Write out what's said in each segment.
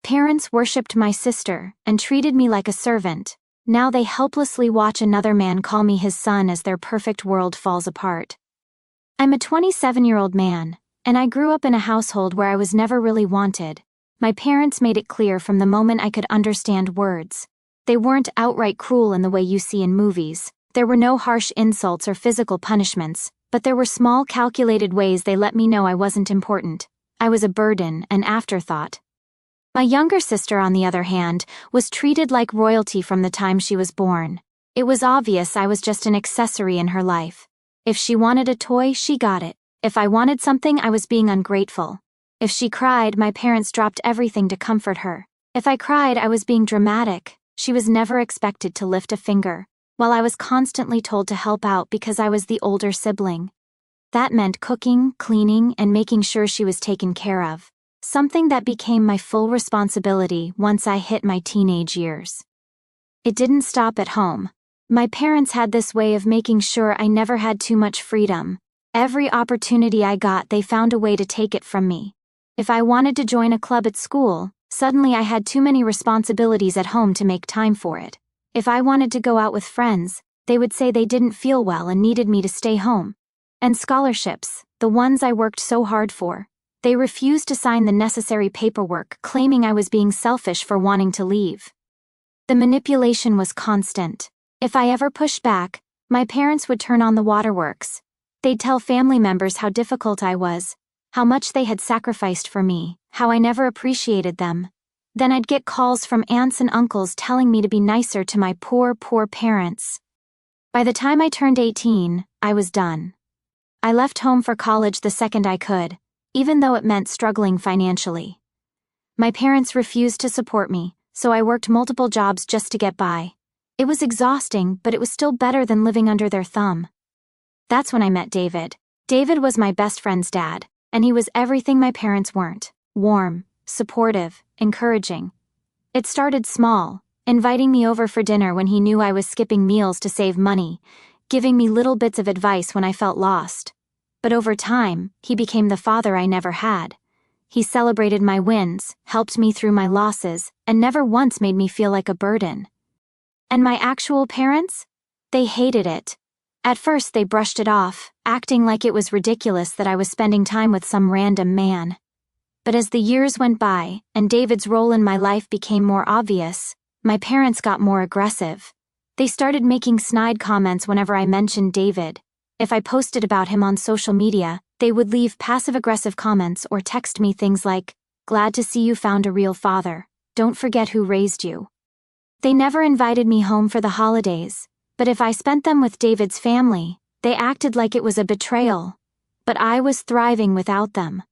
Parents worshipped my sister and treated me like a servant. Now they helplessly watch another man call me his son as their perfect world falls apart. I'm a 27-year-old man, and I grew up in a household where I was never really wanted. My parents made it clear from the moment I could understand words. They weren't outright cruel in the way you see in movies. There were no harsh insults or physical punishments, but there were small calculated ways they let me know I wasn't important. I was a burden, an afterthought. My younger sister, on the other hand, was treated like royalty from the time she was born. It was obvious I was just an accessory in her life. If she wanted a toy, she got it. If I wanted something, I was being ungrateful. If she cried, my parents dropped everything to comfort her. If I cried, I was being dramatic. She was never expected to lift a finger, while I was constantly told to help out because I was the older sibling. That meant cooking, cleaning, and making sure she was taken care of. Something that became my full responsibility once I hit my teenage years. It didn't stop at home. My parents had this way of making sure I never had too much freedom. Every opportunity I got, they found a way to take it from me. If I wanted to join a club at school, suddenly I had too many responsibilities at home to make time for it. If I wanted to go out with friends, they would say they didn't feel well and needed me to stay home. And scholarships, the ones I worked so hard for, they refused to sign the necessary paperwork, claiming I was being selfish for wanting to leave. The manipulation was constant. If I ever pushed back, my parents would turn on the waterworks. They'd tell family members how difficult I was, how much they had sacrificed for me, how I never appreciated them. Then I'd get calls from aunts and uncles telling me to be nicer to my poor parents. By the time I turned 18, I was done. I left home for college the second I could, even though it meant struggling financially. My parents refused to support me, so I worked multiple jobs just to get by. It was exhausting, but it was still better than living under their thumb. That's when I met David. David was my best friend's dad, and he was everything my parents weren't: warm, supportive, encouraging. It started small, inviting me over for dinner when he knew I was skipping meals to save money, giving me little bits of advice when I felt lost. But over time, he became the father I never had. He celebrated my wins, helped me through my losses, and never once made me feel like a burden. And my actual parents? They hated it. At first they brushed it off, acting like it was ridiculous that I was spending time with some random man. But as the years went by, and David's role in my life became more obvious, my parents got more aggressive. They started making snide comments whenever I mentioned David. If I posted about him on social media, they would leave passive-aggressive comments or text me things like, "Glad to see you found a real father. Don't forget who raised you." They never invited me home for the holidays, but if I spent them with David's family, they acted like it was a betrayal. But I was thriving without them.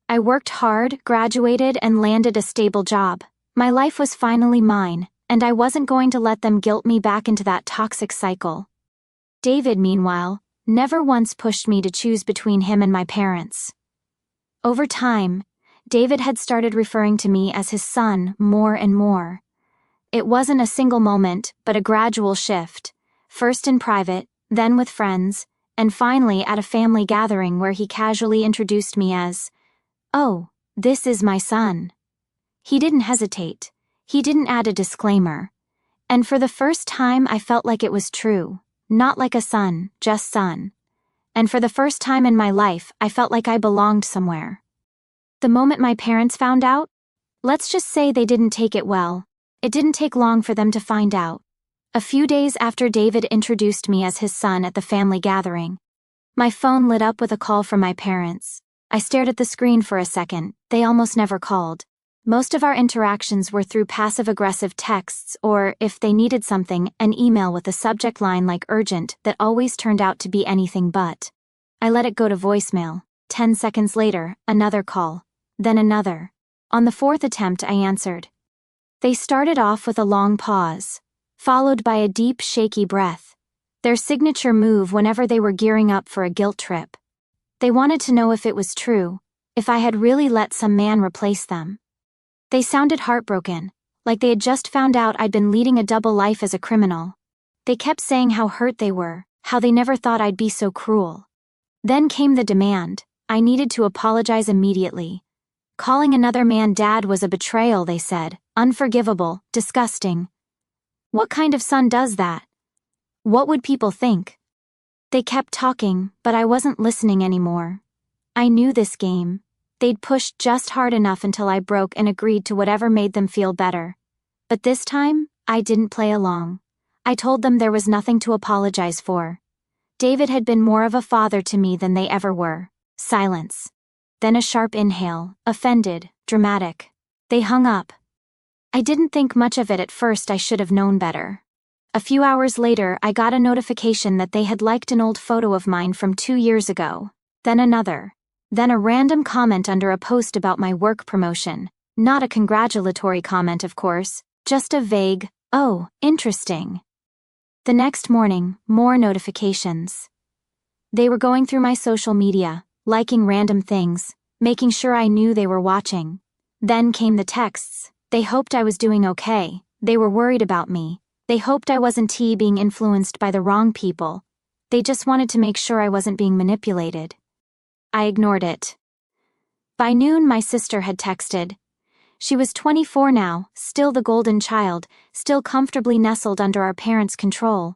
I worked hard, graduated, and landed a stable job. My life was finally mine, and I wasn't going to let them guilt me back into that toxic cycle. David, meanwhile, never once pushed me to choose between him and my parents. Over time, David had started referring to me as his son more and more. It wasn't a single moment, but a gradual shift, first in private, then with friends, and finally at a family gathering where he casually introduced me as, "Oh, this is my son." He didn't hesitate. He didn't add a disclaimer. And for the first time I felt like it was true. Not like a son, just son. And for the first time in my life, I felt like I belonged somewhere. The moment my parents found out, let's just say they didn't take it well. It didn't take long for them to find out. A few days after David introduced me as his son at the family gathering, my phone lit up with a call from my parents. I stared at the screen for a second. They almost never called. Most of our interactions were through passive-aggressive texts or, if they needed something, an email with a subject line like urgent that always turned out to be anything but. I let it go to voicemail. 10 seconds later, another call. Then another. On the fourth attempt, I answered. They started off with a long pause, followed by a deep, shaky breath. Their signature move whenever they were gearing up for a guilt trip. They wanted to know if it was true, if I had really let some man replace them. They sounded heartbroken, like they had just found out I'd been leading a double life as a criminal. They kept saying how hurt they were, how they never thought I'd be so cruel. Then came the demand. I needed to apologize immediately. Calling another man dad was a betrayal, they said. Unforgivable, disgusting. What kind of son does that? What would people think? They kept talking, but I wasn't listening anymore. I knew this game. They'd pushed just hard enough until I broke and agreed to whatever made them feel better. But this time, I didn't play along. I told them there was nothing to apologize for. David had been more of a father to me than they ever were. Silence. Then a sharp inhale, offended, dramatic. They hung up. I didn't think much of it at first. I should have known better. A few hours later, I got a notification that they had liked an old photo of mine from 2 years ago. Then another. Then a random comment under a post about my work promotion. Not a congratulatory comment, of course, just a vague, "Oh, interesting." The next morning, more notifications. They were going through my social media, liking random things, making sure I knew they were watching. Then came the texts. They hoped I was doing okay. They were worried about me. They hoped I wasn't being influenced by the wrong people. They just wanted to make sure I wasn't being manipulated. I ignored it. By noon, my sister had texted. She was 24 now, still the golden child, still comfortably nestled under our parents' control.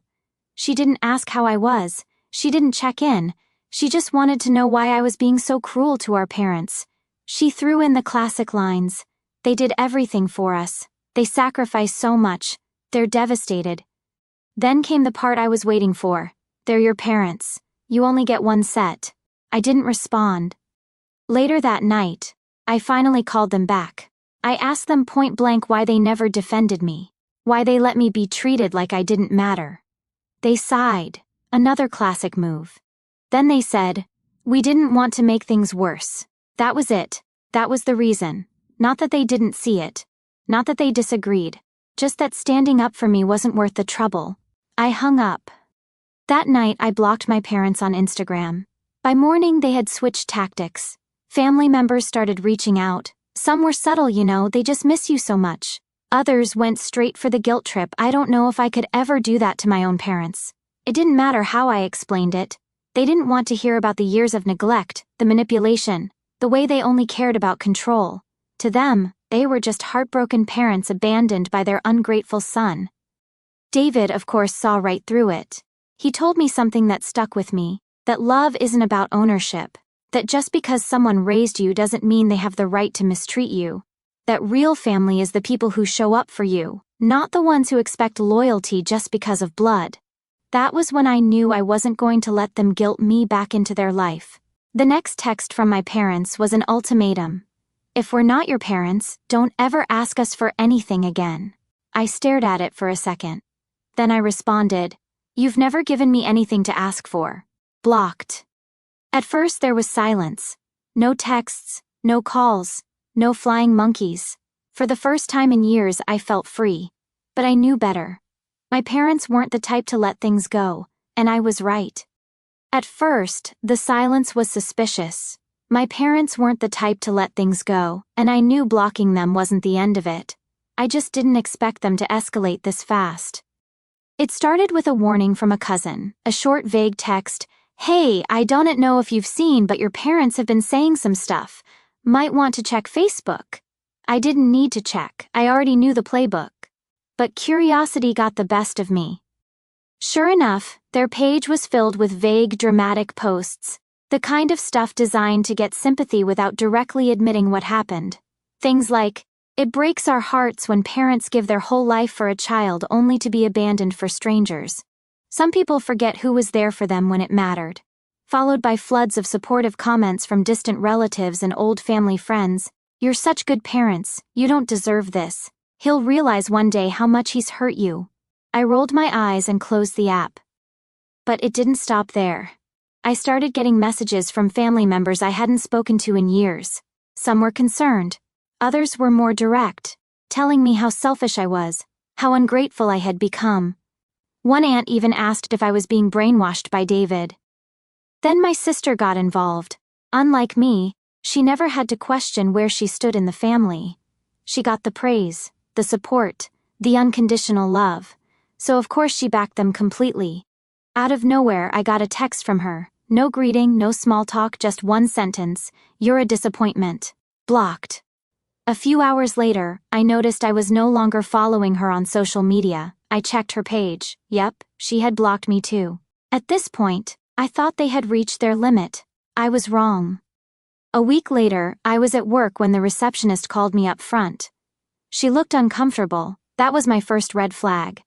She didn't ask how I was. She didn't check in. She just wanted to know why I was being so cruel to our parents. She threw in the classic lines. They did everything for us. They sacrificed so much. They're devastated. Then came the part I was waiting for. They're your parents. You only get one set. I didn't respond. Later that night, I finally called them back. I asked them point blank why they never defended me. Why they let me be treated like I didn't matter. They sighed. Another classic move. Then they said, "We didn't want to make things worse. That was it. That was the reason. Not that they didn't see it. Not that they disagreed. Just that standing up for me wasn't worth the trouble." I hung up. That night I blocked my parents on Instagram. By morning they had switched tactics. Family members started reaching out. Some were subtle, they just miss you so much. Others went straight for the guilt trip. I don't know if I could ever do that to my own parents. It didn't matter how I explained it. They didn't want to hear about the years of neglect, the manipulation, the way they only cared about control. To them, they were just heartbroken parents abandoned by their ungrateful son. David, of course, saw right through it. He told me something that stuck with me, that love isn't about ownership, that just because someone raised you doesn't mean they have the right to mistreat you, that real family is the people who show up for you, not the ones who expect loyalty just because of blood. That was when I knew I wasn't going to let them guilt me back into their life. The next text from my parents was an ultimatum. "If we're not your parents, don't ever ask us for anything again." I stared at it for a second. Then I responded, "You've never given me anything to ask for." Blocked. At first there was silence. No texts, no calls, no flying monkeys. For the first time in years I felt free. But I knew better. My parents weren't the type to let things go, and I was right. At first, the silence was suspicious. My parents weren't the type to let things go, and I knew blocking them wasn't the end of it. I just didn't expect them to escalate this fast. It started with a warning from a cousin, a short vague text. "Hey, I don't know if you've seen, but your parents have been saying some stuff. Might want to check Facebook." I didn't need to check, I already knew the playbook. But curiosity got the best of me. Sure enough, their page was filled with vague, dramatic posts, the kind of stuff designed to get sympathy without directly admitting what happened. Things like, "It breaks our hearts when parents give their whole life for a child only to be abandoned for strangers. Some people forget who was there for them when it mattered." Followed by floods of supportive comments from distant relatives and old family friends. "You're such good parents, you don't deserve this. He'll realize one day how much he's hurt you." I rolled my eyes and closed the app. But it didn't stop there. I started getting messages from family members I hadn't spoken to in years. Some were concerned. Others were more direct, telling me how selfish I was, how ungrateful I had become. One aunt even asked if I was being brainwashed by David. Then my sister got involved. Unlike me, she never had to question where she stood in the family. She got the praise, the support, the unconditional love. So of course she backed them completely. Out of nowhere I got a text from her. No greeting, no small talk, just one sentence. "You're a disappointment." Blocked. A few hours later, I noticed I was no longer following her on social media. I checked her page. Yep, she had blocked me too. At this point, I thought they had reached their limit. I was wrong. A week later, I was at work when the receptionist called me up front. She looked uncomfortable. That was my first red flag.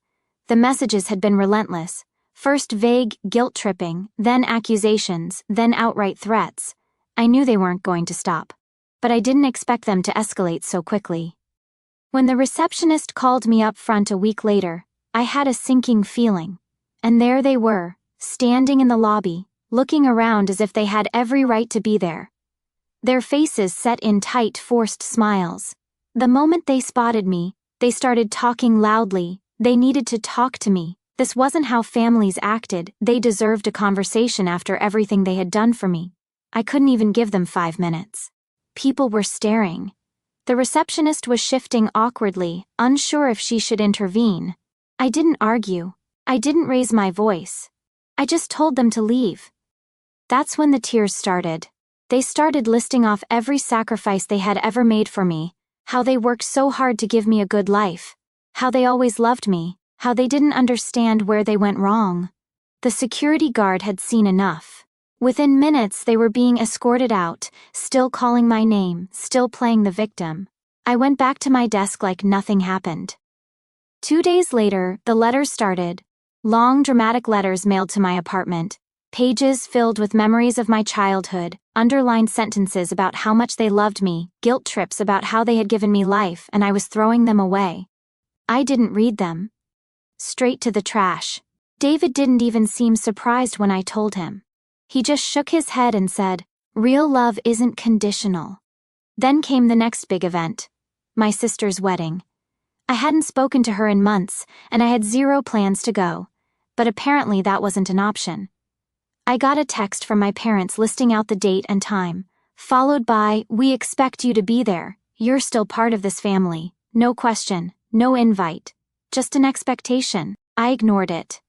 The messages had been relentless. First vague, guilt-tripping, then accusations, then outright threats. I knew they weren't going to stop. But I didn't expect them to escalate so quickly. When the receptionist called me up front a week later, I had a sinking feeling. And there they were, standing in the lobby, looking around as if they had every right to be there. Their faces set in tight, forced smiles. The moment they spotted me, they started talking loudly. They needed to talk to me. This wasn't how families acted. They deserved a conversation after everything they had done for me. I couldn't even give them 5 minutes. People were staring. The receptionist was shifting awkwardly, unsure if she should intervene. I didn't argue. I didn't raise my voice. I just told them to leave. That's when the tears started. They started listing off every sacrifice they had ever made for me, how they worked so hard to give me a good life, how they always loved me, how they didn't understand where they went wrong. The security guard had seen enough. Within minutes, they were being escorted out, still calling my name, still playing the victim. I went back to my desk like nothing happened. 2 days later, the letters started. Long, dramatic letters mailed to my apartment. Pages filled with memories of my childhood, underlined sentences about how much they loved me, guilt trips about how they had given me life and I was throwing them away. I didn't read them. Straight to the trash. David didn't even seem surprised when I told him. He just shook his head and said, "Real love isn't conditional." Then came the next big event. My sister's wedding. I hadn't spoken to her in months, and I had zero plans to go. But apparently that wasn't an option. I got a text from my parents listing out the date and time, followed by, "We expect you to be there. You're still part of this family. No question, no invite. Just an expectation." I ignored it.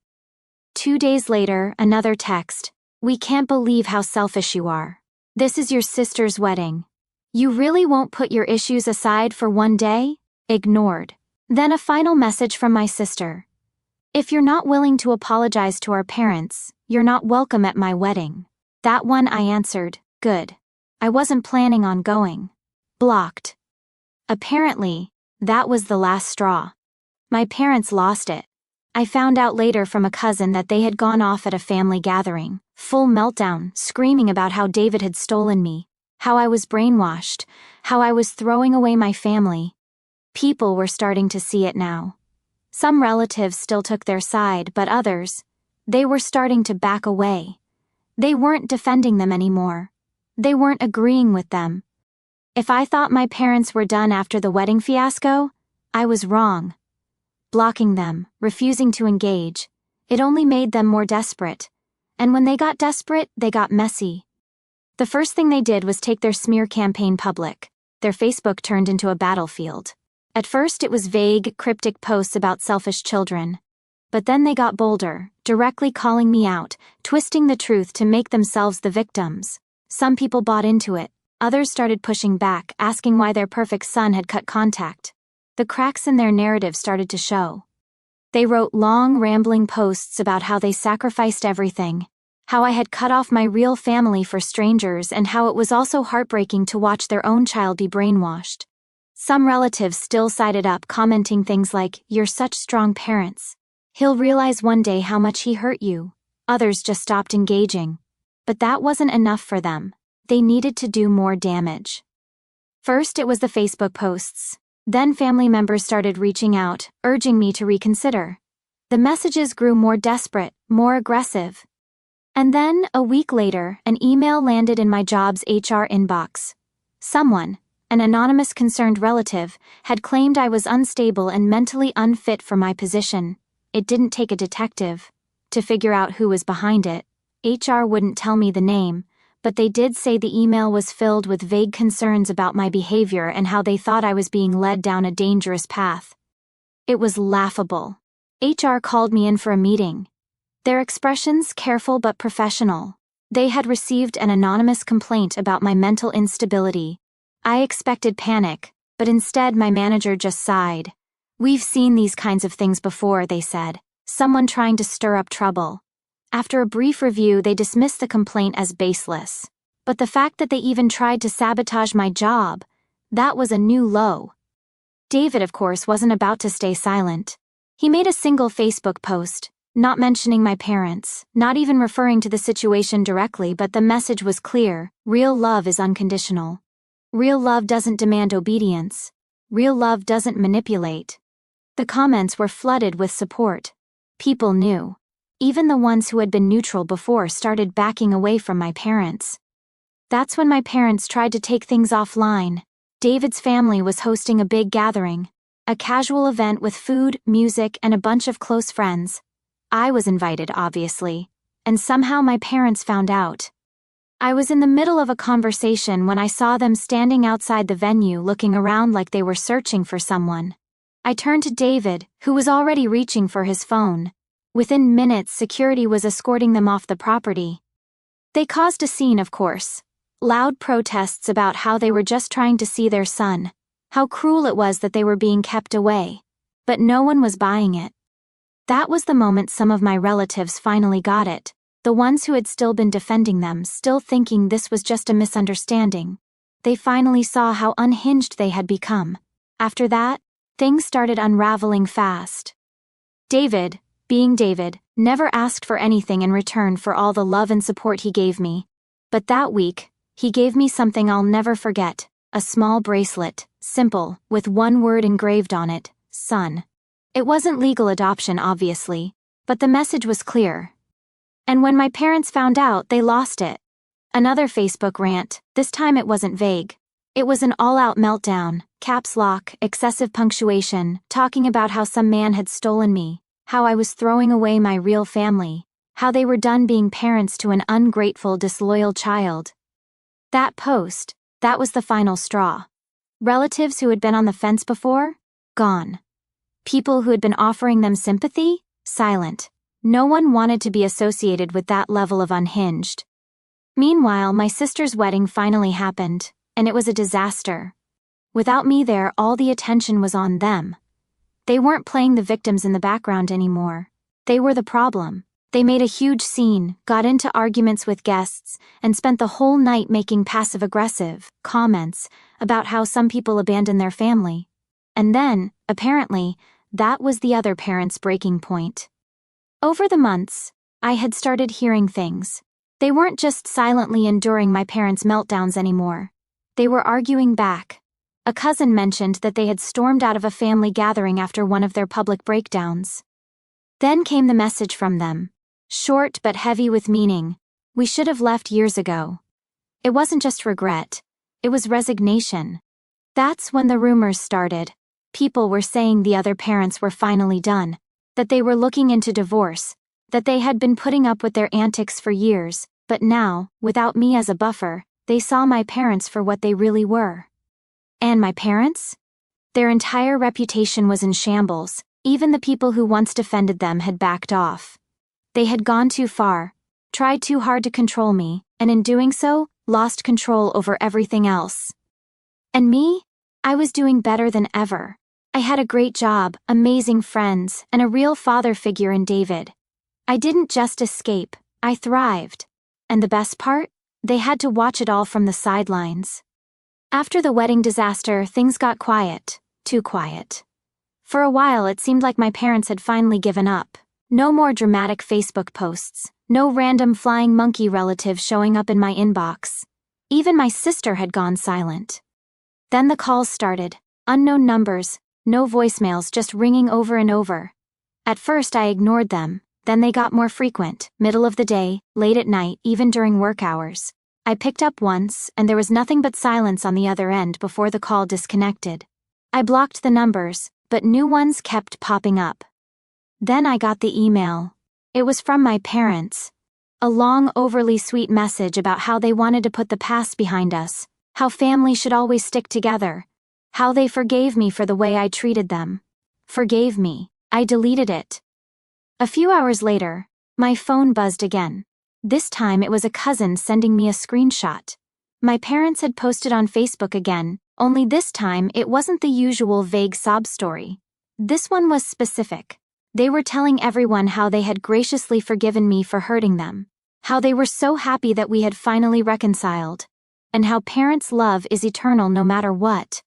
2 days later, another text. "We can't believe how selfish you are. This is your sister's wedding. You really won't put your issues aside for one day?" Ignored. Then a final message from my sister. "If you're not willing to apologize to our parents, you're not welcome at my wedding." That one I answered, "Good. I wasn't planning on going." Blocked. Apparently, that was the last straw. My parents lost it. I found out later from a cousin that they had gone off at a family gathering, full meltdown, screaming about how David had stolen me, how I was brainwashed, how I was throwing away my family. People were starting to see it now. Some relatives still took their side, but others, they were starting to back away. They weren't defending them anymore. They weren't agreeing with them. If I thought my parents were done after the wedding fiasco, I was wrong. Blocking them, refusing to engage, it only made them more desperate. And when they got desperate, they got messy. The first thing they did was take their smear campaign public. Their Facebook turned into a battlefield. At first it was vague, cryptic posts about selfish children. But then they got bolder, directly calling me out, twisting the truth to make themselves the victims. Some people bought into it. Others started pushing back, asking why their perfect son had cut contact. The cracks in their narrative started to show. They wrote long, rambling posts about how they sacrificed everything, how I had cut off my real family for strangers, and how it was also heartbreaking to watch their own child be brainwashed. Some relatives still sided up, commenting things like, "You're such strong parents. He'll realize one day how much he hurt you." Others just stopped engaging. But that wasn't enough for them. They needed to do more damage. First, it was the Facebook posts. Then family members started reaching out, urging me to reconsider. The messages grew more desperate, more aggressive. And then, a week later, an email landed in my job's HR inbox. Someone, an anonymous concerned relative, had claimed I was unstable and mentally unfit for my position. It didn't take a detective to figure out who was behind it. HR wouldn't tell me the name, but they did say the email was filled with vague concerns about my behavior and how they thought I was being led down a dangerous path. It was laughable. HR called me in for a meeting. Their expressions careful but professional. They had received an anonymous complaint about my mental instability. I expected panic, but instead my manager just sighed. "We've seen these kinds of things before," they said. "Someone trying to stir up trouble." After a brief review, they dismissed the complaint as baseless. But the fact that they even tried to sabotage my job, that was a new low. David, of course, wasn't about to stay silent. He made a single Facebook post, not mentioning my parents, not even referring to the situation directly, but the message was clear: real love is unconditional. Real love doesn't demand obedience. Real love doesn't manipulate. The comments were flooded with support. People knew. Even the ones who had been neutral before started backing away from my parents. That's when my parents tried to take things offline. David's family was hosting a big gathering, a casual event with food, music, and a bunch of close friends. I was invited, obviously, and somehow my parents found out. I was in the middle of a conversation when I saw them standing outside the venue looking around like they were searching for someone. I turned to David, who was already reaching for his phone. Within minutes, security was escorting them off the property. They caused a scene, of course. Loud protests about how they were just trying to see their son, how cruel it was that they were being kept away. But no one was buying it. That was the moment some of my relatives finally got it. The ones who had still been defending them, still thinking this was just a misunderstanding. They finally saw how unhinged they had become. After that, things started unraveling fast. David, being David, never asked for anything in return for all the love and support he gave me. But that week, he gave me something I'll never forget: a small bracelet, simple, with one word engraved on it: son. It wasn't legal adoption, obviously, but the message was clear. And when my parents found out, they lost it. Another Facebook rant, this time it wasn't vague. It was an all-out meltdown, caps lock, excessive punctuation, talking about how some man had stolen me, how I was throwing away my real family, how they were done being parents to an ungrateful, disloyal child. That post, that was the final straw. Relatives who had been on the fence before? Gone. People who had been offering them sympathy? Silent. No one wanted to be associated with that level of unhinged. Meanwhile, my sister's wedding finally happened, and it was a disaster. Without me there, all the attention was on them. They weren't playing the victims in the background anymore. They were the problem. They made a huge scene, got into arguments with guests, and spent the whole night making passive-aggressive comments about how some people abandon their family. And then, apparently, that was the other parent's breaking point. Over the months, I had started hearing things. They weren't just silently enduring my parents' meltdowns anymore. They were arguing back. A cousin mentioned that they had stormed out of a family gathering after one of their public breakdowns. Then came the message from them. Short but heavy with meaning: "We should have left years ago." It wasn't just regret. It was resignation. That's when the rumors started. People were saying the other parents were finally done, that they were looking into divorce, that they had been putting up with their antics for years, but now, without me as a buffer, they saw my parents for what they really were. And my parents? Their entire reputation was in shambles. Even the people who once defended them had backed off. They had gone too far, tried too hard to control me, and in doing so, lost control over everything else. And me? I was doing better than ever. I had a great job, amazing friends, and a real father figure in David. I didn't just escape, I thrived. And the best part? They had to watch it all from the sidelines. After the wedding disaster, things got quiet, too quiet. For a while, it seemed like my parents had finally given up. No more dramatic Facebook posts, no random flying monkey relative showing up in my inbox. Even my sister had gone silent. Then the calls started, unknown numbers, no voicemails, just ringing over and over. At first I ignored them, then they got more frequent, middle of the day, late at night, even during work hours. I picked up once, and there was nothing but silence on the other end before the call disconnected. I blocked the numbers, but new ones kept popping up. Then I got the email. It was from my parents. A long, overly sweet message about how they wanted to put the past behind us, how family should always stick together, how they forgave me for the way I treated them. Forgave me. I deleted it. A few hours later, my phone buzzed again. This time it was a cousin sending me a screenshot. My parents had posted on Facebook again, only this time it wasn't the usual vague sob story. This one was specific. They were telling everyone how they had graciously forgiven me for hurting them, how they were so happy that we had finally reconciled, and how parents' love is eternal no matter what.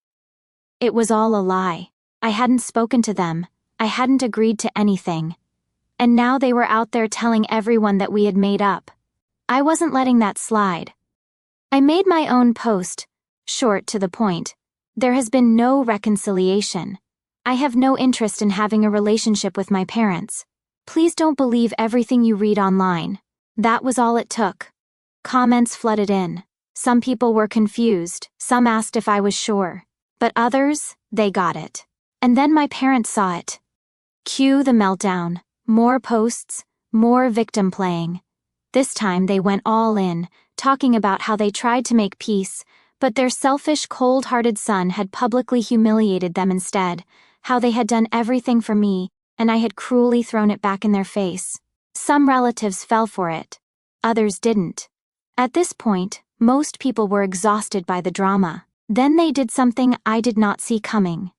It was all a lie. I hadn't spoken to them, I hadn't agreed to anything. And now they were out there telling everyone that we had made up. I wasn't letting that slide. I made my own post, short to the point. There has been no reconciliation. I have no interest in having a relationship with my parents. Please don't believe everything you read online. That was all it took. Comments flooded in. Some people were confused, some asked if I was sure. But others, they got it. And then my parents saw it. Cue the meltdown. More posts, more victim playing. This time they went all in, talking about how they tried to make peace, but their selfish, cold-hearted son had publicly humiliated them instead, how they had done everything for me, and I had cruelly thrown it back in their face. Some relatives fell for it. Others didn't. At this point, most people were exhausted by the drama. Then they did something I did not see coming.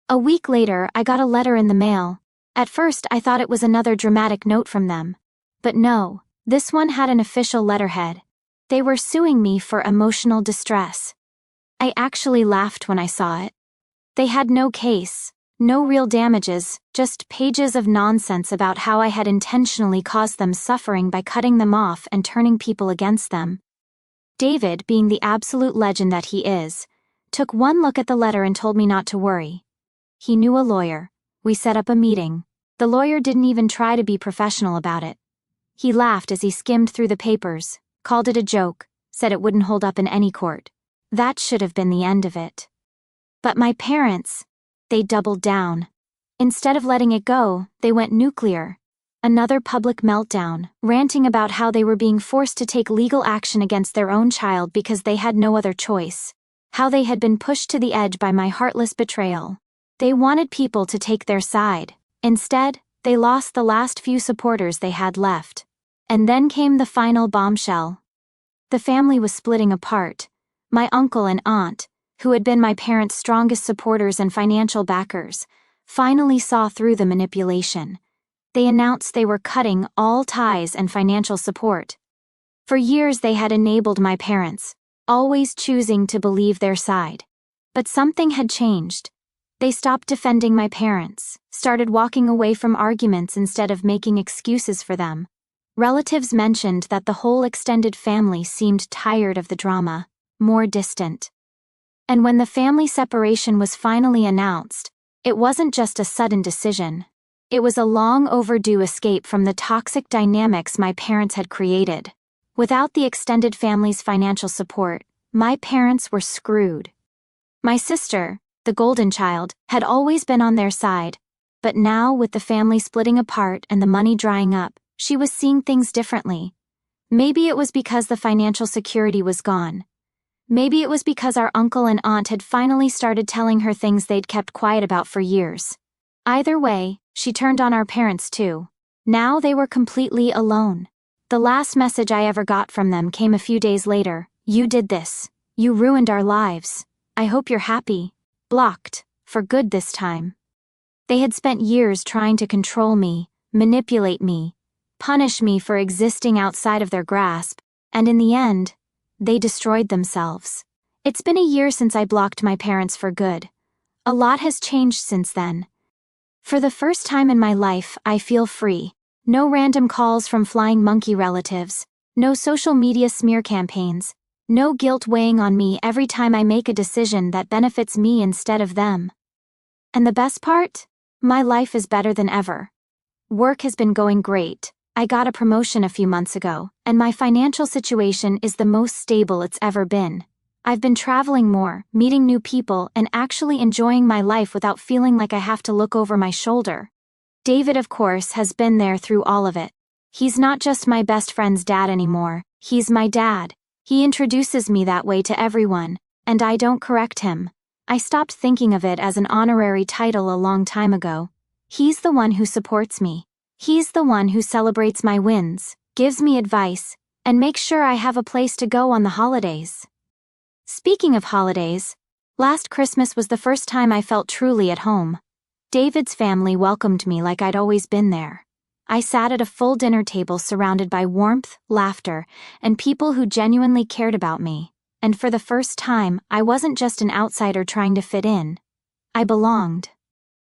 A week later, I got a letter in the mail. At first, I thought it was another dramatic note from them. But no, this one had an official letterhead. They were suing me for emotional distress. I actually laughed when I saw it. They had no case, no real damages, just pages of nonsense about how I had intentionally caused them suffering by cutting them off and turning people against them. David, being the absolute legend that he is, took one look at the letter and told me not to worry. He knew a lawyer. We set up a meeting. The lawyer didn't even try to be professional about it. He laughed as he skimmed through the papers, called it a joke, said it wouldn't hold up in any court. That should have been the end of it. But my parents, they doubled down. Instead of letting it go, they went nuclear. Another public meltdown, ranting about how they were being forced to take legal action against their own child because they had no other choice. How they had been pushed to the edge by my heartless betrayal. They wanted people to take their side. Instead, they lost the last few supporters they had left. And then came the final bombshell. The family was splitting apart. My uncle and aunt, who had been my parents' strongest supporters and financial backers, finally saw through the manipulation. They announced they were cutting all ties and financial support. For years they had enabled my parents, always choosing to believe their side. But something had changed. They stopped defending my parents, started walking away from arguments instead of making excuses for them. Relatives mentioned that the whole extended family seemed tired of the drama, more distant. And when the family separation was finally announced, it wasn't just a sudden decision. It was a long overdue escape from the toxic dynamics my parents had created. Without the extended family's financial support, my parents were screwed. My sister, the golden child, had always been on their side, but now with the family splitting apart and the money drying up, she was seeing things differently. Maybe it was because the financial security was gone. Maybe it was because our uncle and aunt had finally started telling her things they'd kept quiet about for years. Either way, she turned on our parents too. Now they were completely alone. The last message I ever got from them came a few days later. "You did this. You ruined our lives. I hope you're happy." Blocked, for good this time. They had spent years trying to control me, manipulate me, punish me for existing outside of their grasp, and in the end, they destroyed themselves. It's been a year since I blocked my parents for good. A lot has changed since then. For the first time in my life, I feel free. No random calls from flying monkey relatives, no social media smear campaigns, no guilt weighing on me every time I make a decision that benefits me instead of them. And the best part? My life is better than ever. Work has been going great. I got a promotion a few months ago, and my financial situation is the most stable it's ever been. I've been traveling more, meeting new people, and actually enjoying my life without feeling like I have to look over my shoulder. David, of course, has been there through all of it. He's not just my best friend's dad anymore, he's my dad. He introduces me that way to everyone, and I don't correct him. I stopped thinking of it as an honorary title a long time ago. He's the one who supports me. He's the one who celebrates my wins, gives me advice, and makes sure I have a place to go on the holidays. Speaking of holidays, last Christmas was the first time I felt truly at home. David's family welcomed me like I'd always been there. I sat at a full dinner table surrounded by warmth, laughter, and people who genuinely cared about me. And for the first time, I wasn't just an outsider trying to fit in. I belonged.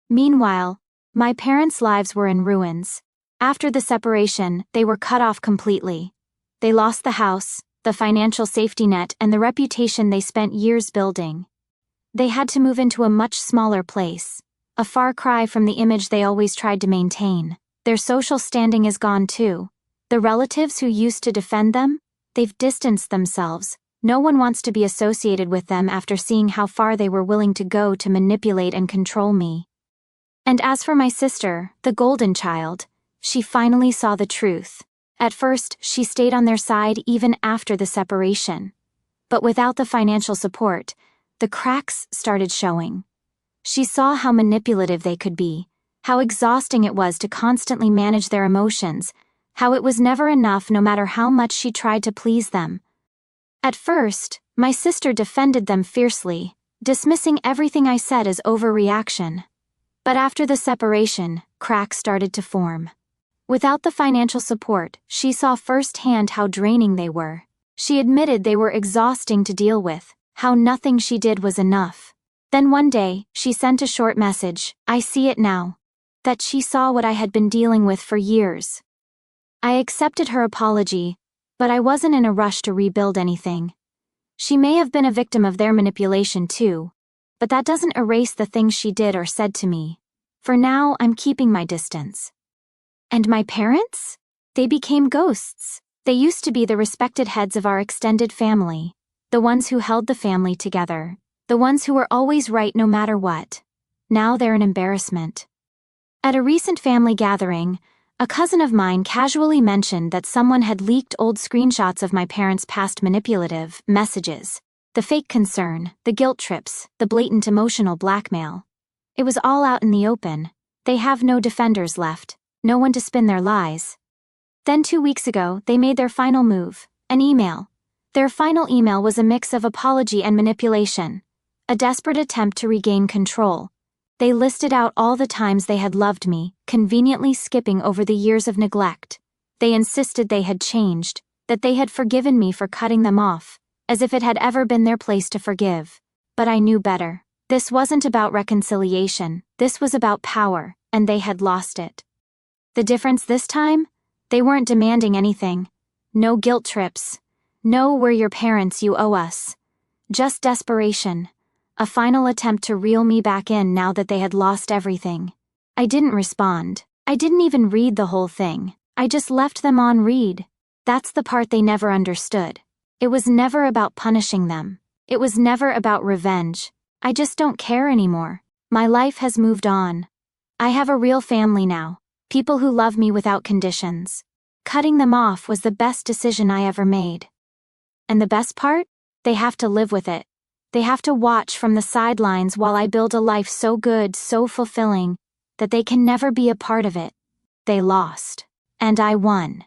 Meanwhile, my parents' lives were in ruins. After the separation, they were cut off completely. They lost the house, the financial safety net, and the reputation they spent years building. They had to move into a much smaller place, a far cry from the image they always tried to maintain. Their social standing is gone too. The relatives who used to defend them, they've distanced themselves. No one wants to be associated with them after seeing how far they were willing to go to manipulate and control me. And as for my sister, the golden child, she finally saw the truth. At first, she stayed on their side even after the separation. But without the financial support, the cracks started showing. She saw how manipulative they could be, how exhausting it was to constantly manage their emotions, how it was never enough no matter how much she tried to please them. At first, my sister defended them fiercely, dismissing everything I said as overreaction. But after the separation, cracks started to form. Without the financial support, she saw firsthand how draining they were. She admitted they were exhausting to deal with, how nothing she did was enough. Then one day, she sent a short message, "I see it now," that she saw what I had been dealing with for years. I accepted her apology, but I wasn't in a rush to rebuild anything. She may have been a victim of their manipulation too, but that doesn't erase the things she did or said to me. For now, I'm keeping my distance. And my parents? They became ghosts. They used to be the respected heads of our extended family, the ones who held the family together, the ones who were always right no matter what. Now they're an embarrassment. At a recent family gathering, a cousin of mine casually mentioned that someone had leaked old screenshots of my parents' past manipulative messages, the fake concern, the guilt trips, the blatant emotional blackmail. It was all out in the open. They have no defenders left. No one to spin their lies. Then 2 weeks ago, they made their final move, an email. Their final email was a mix of apology and manipulation, a desperate attempt to regain control. They listed out all the times they had loved me, conveniently skipping over the years of neglect. They insisted they had changed, that they had forgiven me for cutting them off, as if it had ever been their place to forgive. But I knew better. This wasn't about reconciliation, this was about power, and they had lost it. The difference this time? They weren't demanding anything. No guilt trips. No "we're your parents, you owe us." Just desperation. A final attempt to reel me back in now that they had lost everything. I didn't respond. I didn't even read the whole thing. I just left them on read. That's the part they never understood. It was never about punishing them. It was never about revenge. I just don't care anymore. My life has moved on. I have a real family now. People who love me without conditions. Cutting them off was the best decision I ever made. And the best part? They have to live with it. They have to watch from the sidelines while I build a life so good, so fulfilling, that they can never be a part of it. They lost. And I won.